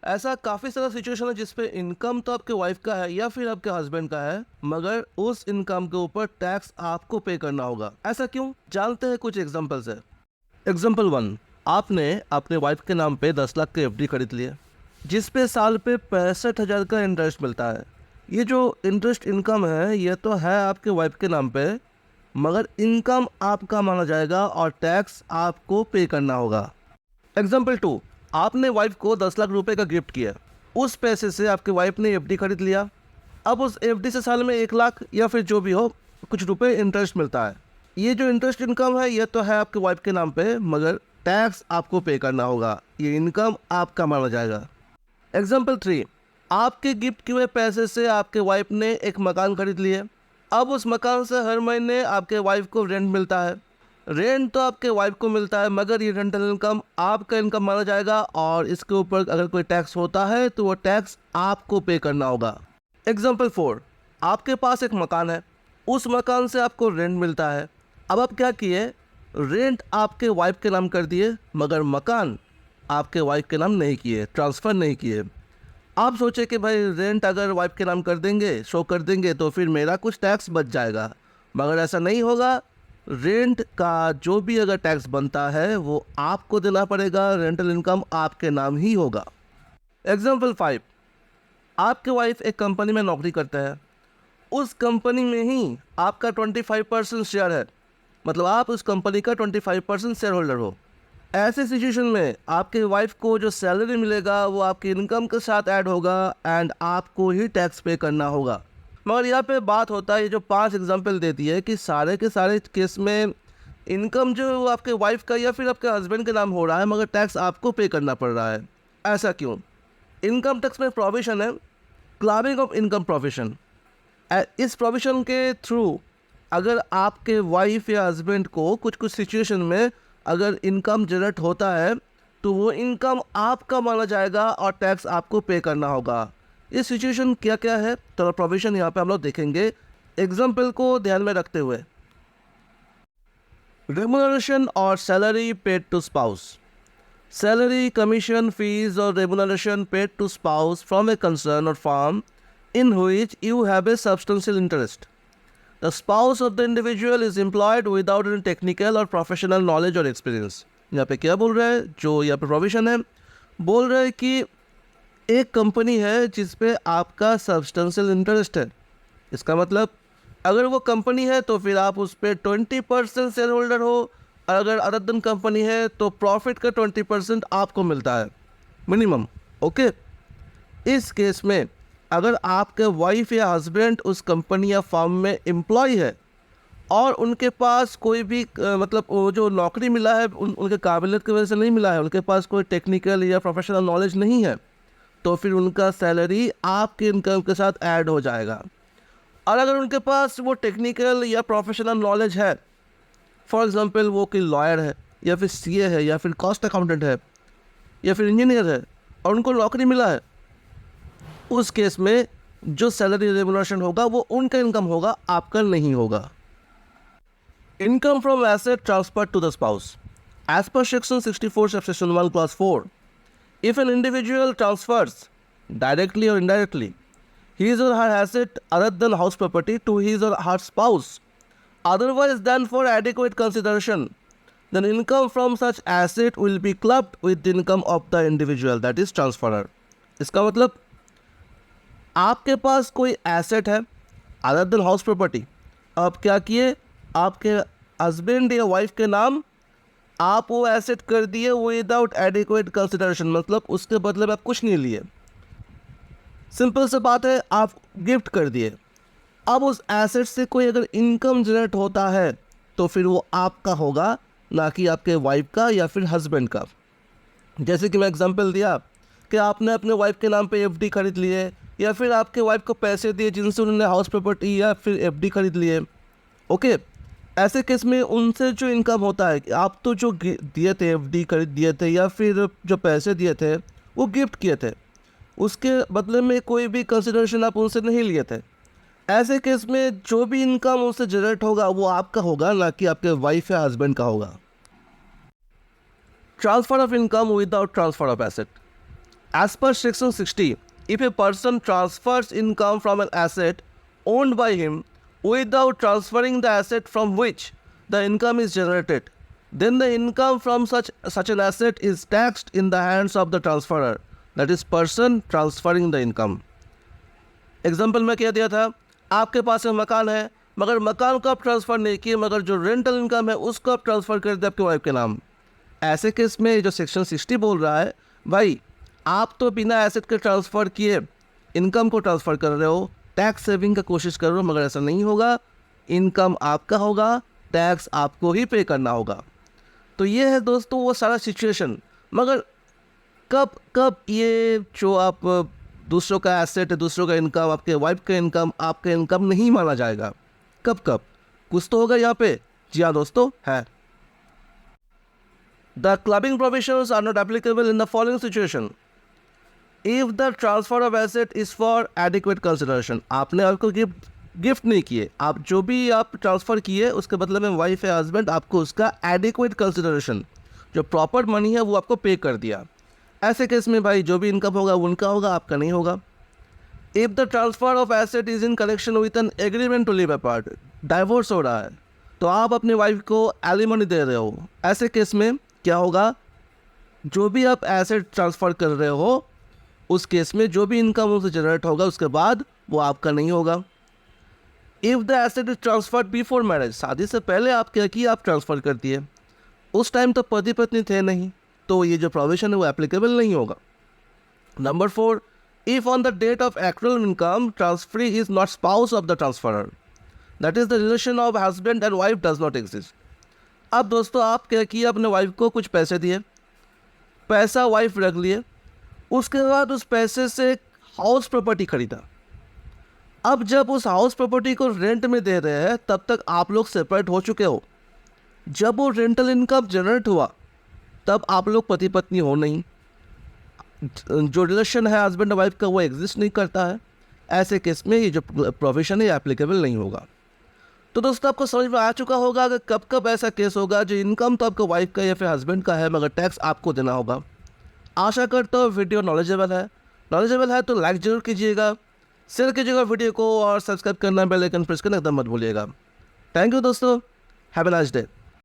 ऐसा काफ़ी सारा सिचुएशन है जिस पे इनकम तो आपके वाइफ का है या फिर आपके हस्बैंड का है, मगर उस इनकम के ऊपर टैक्स आपको पे करना होगा। ऐसा क्यों? जानते हैं कुछ एग्जांपल से। एग्जांपल 1, आपने अपने वाइफ के नाम पे 10 लाख के एफडी खरीद लिए, जिस पे साल पे 65,000 का इंटरेस्ट मिलता है। ये जो इंटरेस्ट इनकम है ये तो है आपके वाइफ के नाम पे, मगर इनकम आपका माना जाएगा और टैक्स आपको पे करना होगा। एग्जाम्पल 2, आपने वाइफ को 10 लाख रुपए का गिफ्ट किया। उस पैसे से आपके वाइफ ने एफडी खरीद लिया। अब उस एफडी से साल में 1 लाख या फिर जो भी हो कुछ रुपए इंटरेस्ट मिलता है। ये जो इंटरेस्ट इनकम है ये तो है आपके वाइफ के नाम पे, मगर टैक्स आपको पे करना होगा। ये इनकम आपका माना जाएगा। एग्जाम्पल 3, आपके गिफ्ट किए हुए पैसे से आपके वाइफ ने एक मकान खरीद लिए। अब उस मकान से हर महीने आपके वाइफ को रेंट मिलता है। रेंट तो आपके वाइफ को मिलता है, मगर ये रेंटल इनकम आपका इनकम माना जाएगा और इसके ऊपर अगर कोई टैक्स होता है तो वो टैक्स आपको पे करना होगा। एग्जाम्पल 4, आपके पास एक मकान है। उस मकान से आपको रेंट मिलता है। अब आप क्या किए, रेंट आपके वाइफ के नाम कर दिए, मगर मकान आपके वाइफ के नाम नहीं किए, ट्रांसफ़र नहीं किए। आप सोचे कि भाई रेंट अगर वाइफ के नाम कर देंगे, शो कर देंगे तो फिर मेरा कुछ टैक्स बच जाएगा, मगर ऐसा नहीं होगा। रेंट का जो भी अगर टैक्स बनता है वो आपको देना पड़ेगा। रेंटल इनकम आपके नाम ही होगा। एग्जाम्पल 5, आपके वाइफ एक कंपनी में नौकरी करते हैं। उस कंपनी में ही आपका 25% शेयर है, मतलब आप उस कंपनी का 25% शेयर होल्डर हो। ऐसे सिचुएशन में आपके वाइफ को जो सैलरी मिलेगा वो आपकी इनकम के साथ ऐड होगा एंड आपको ही टैक्स पे करना होगा। मगर यहाँ पे बात होता है, ये जो 5 एग्जांपल देती है कि सारे के सारे केस में इनकम जो वो आपके वाइफ का या फिर आपके हस्बैंड के नाम हो रहा है, मगर टैक्स आपको पे करना पड़ रहा है। ऐसा क्यों? इनकम टैक्स में प्रोविजन है, क्लबिंग ऑफ इनकम प्रोविजन। इस प्रोविजन के थ्रू अगर आपके वाइफ या हस्बैंड को कुछ कुछ सिचुएशन में अगर इनकम जनरेट होता है तो वो इनकम आपका माना जाएगा और टैक्स आपको पे करना होगा। ये सिचुएशन क्या क्या है तो प्रोविजन यहाँ पे हम लोग देखेंगे एग्जाम्पल को ध्यान में रखते हुए। रेमुनरेशन और salary paid to spouse. Salary, commission, fees और remuneration paid to spouse from a concern or firm in which you have a substantial interest. The spouse of the individual is employed without any technical or professional knowledge or experience. यहाँ पे क्या बोल रहा है, जो यहाँ पे provision है, बोल रहा है कि एक कंपनी है जिस पे आपका सब्सटेंशियल इंटरेस्ट है। इसका मतलब अगर वो कंपनी है तो फिर आप उस पर 20% शेयर होल्डर हो, और अगर अदर देन कंपनी है तो प्रॉफिट का 20% आपको मिलता है मिनिमम। ओके, इस केस में अगर आपके वाइफ या हस्बैंड उस कंपनी या फर्म में एम्प्लॉय है और उनके पास कोई भी मतलब वो जो नौकरी मिला है उनके काबिलियत की वजह से नहीं मिला है, उनके पास कोई टेक्निकल या प्रोफेशनल नॉलेज नहीं है, तो फिर उनका सैलरी आपके इनकम के साथ ऐड हो जाएगा। और अगर उनके पास वो टेक्निकल या प्रोफेशनल नॉलेज है, फॉर एग्जांपल वो कोई लॉयर है या फिर सीए है या फिर कॉस्ट अकाउंटेंट है या फिर इंजीनियर है और उनको नौकरी मिला है, उस केस में जो सैलरी रेमुनरेशन होगा वो उनका इनकम होगा, आपका नहीं होगा। Income from asset transfer to the spouse. As per section 64 subsection 1 clause 4, if an individual transfers directly और indirectly his or her asset other than house property to his or her spouse otherwise than for adequate consideration, then income from such asset will be clubbed with the income of the individual, that is transferor. इसका मतलब आपके पास कोई asset है other than house property, आप क्या किए, आपके husband या वाइफ के नाम आप वो एसेट कर दिए विदाउट एडिक्वेट कंसिडरेशन, मतलब उसके बदले में आप कुछ नहीं लिए। सिंपल सी बात है, आप गिफ्ट कर दिए। अब उस एसेट से कोई अगर इनकम जनरेट होता है तो फिर वो आपका होगा, ना कि आपके वाइफ का या फिर हस्बैंड का। जैसे कि मैं एग्जांपल दिया कि आपने अपने वाइफ के नाम पे एफडी खरीद लिए या फिर आपके वाइफ को पैसे दिए जिनसे उन्होंने हाउस प्रॉपर्टी या फिर एफडी खरीद लिए। ओके, ऐसे केस में उनसे जो इनकम होता है, आप तो जो दिए थे, एफडी खरीद दिए थे या फिर जो पैसे दिए थे वो गिफ्ट किए थे, उसके बदले में कोई भी कंसिडरेशन आप उनसे नहीं लिए थे। ऐसे केस में जो भी इनकम उनसे जनरेट होगा वो आपका होगा, ना कि आपके वाइफ या हस्बैंड का होगा। Transfer of income without transfer of asset. As per section 60, if a person transfers income from an asset owned by him without transferring the asset from which the income is generated, then the income from such an asset is taxed in the hands of the transferor, that is person transferring the income. Example में क्या दिया था, आपके पास एक मकान है मगर मकान को आप ट्रांसफ़र नहीं किए, मगर जो रेंटल इनकम है उसको आप ट्रांसफ़र कर दिया आपके वाइफ के नाम। ऐसे केस में जो सेक्शन 60 बोल रहा है, भाई आप तो बिना एसेट के ट्रांसफ़र किए इनकम को ट्रांसफ़र कर रहे हो, टैक्स सेविंग का कोशिश कर रहे हो, मगर ऐसा नहीं होगा। इनकम आपका होगा, टैक्स आपको ही पे करना होगा। तो ये है दोस्तों वो सारा सिचुएशन। मगर कब कब ये जो आप दूसरों का एसेट है, दूसरों का इनकम, आपके वाइफ का इनकम आपका इनकम नहीं माना जाएगा? कब कब कुछ तो होगा यहाँ पे। जी हाँ दोस्तों, है। The clubbing provisions are not applicable in the following situation. If the transfer of asset is for adequate consideration, आपने आपको गिफ्ट नहीं किए, आप जो भी आप ट्रांसफ़र किए उसके बदले में वाइफ या हस्बैंड आपको उसका एडिक्वेट कंसिडरेशन, जो प्रॉपर मनी है वो आपको पे कर दिया। ऐसे केस में भाई जो भी इनकम होगा उनका होगा, आपका नहीं होगा। If the transfer of asset is in connection with an agreement to live apart, divorce हो रहा है तो आप अपनी वाइफ को एलिमनी दे रहे हो, ऐसे केस में क्या होगा, जो भी आप एसेट ट्रांसफ़र कर रहे हो उस केस में जो भी इनकम उनसे जनरेट होगा उसके बाद वो आपका नहीं होगा। If the asset is transferred before marriage, शादी से पहले आप क्या किए, आप ट्रांसफ़र कर दिए, उस टाइम तो पति पत्नी थे नहीं, तो ये जो प्रोविजन है वो एप्लीकेबल नहीं होगा। Number 4, if on the date of actual income transferee is not spouse of the transferor, that is the relation of husband and wife does not exist. अब दोस्तों आप क्या किए, अपने वाइफ को कुछ पैसे दिए, पैसा वाइफ रख लिए, उसके बाद उस पैसे से हाउस प्रॉपर्टी खरीदा। अब जब उस हाउस प्रॉपर्टी को रेंट में दे रहे हैं तब तक आप लोग सेपरेट हो चुके हो। जब वो रेंटल इनकम जनरेट हुआ तब आप लोग पति पत्नी हो नहीं, जो रिलेशन है हस्बैंड वाइफ का वो एग्जिस्ट नहीं करता है। ऐसे केस में ये जो प्रोविजन है एप्लीकेबल नहीं होगा। तो दोस्तों आपको समझ में आ चुका होगा कि कब कब ऐसा केस होगा जो इनकम तो आपको वाइफ का या फिर हस्बैंड का है मगर टैक्स आपको देना होगा। आशा करता हूँ वीडियो नॉलेजेबल है तो लाइक जरूर कीजिएगा, शेयर कीजिएगा वीडियो को और सब्सक्राइब करना, बेल आइकन प्रेस करना एकदम मत भूलिएगा। थैंक यू दोस्तों, हैव अ नाइस डे।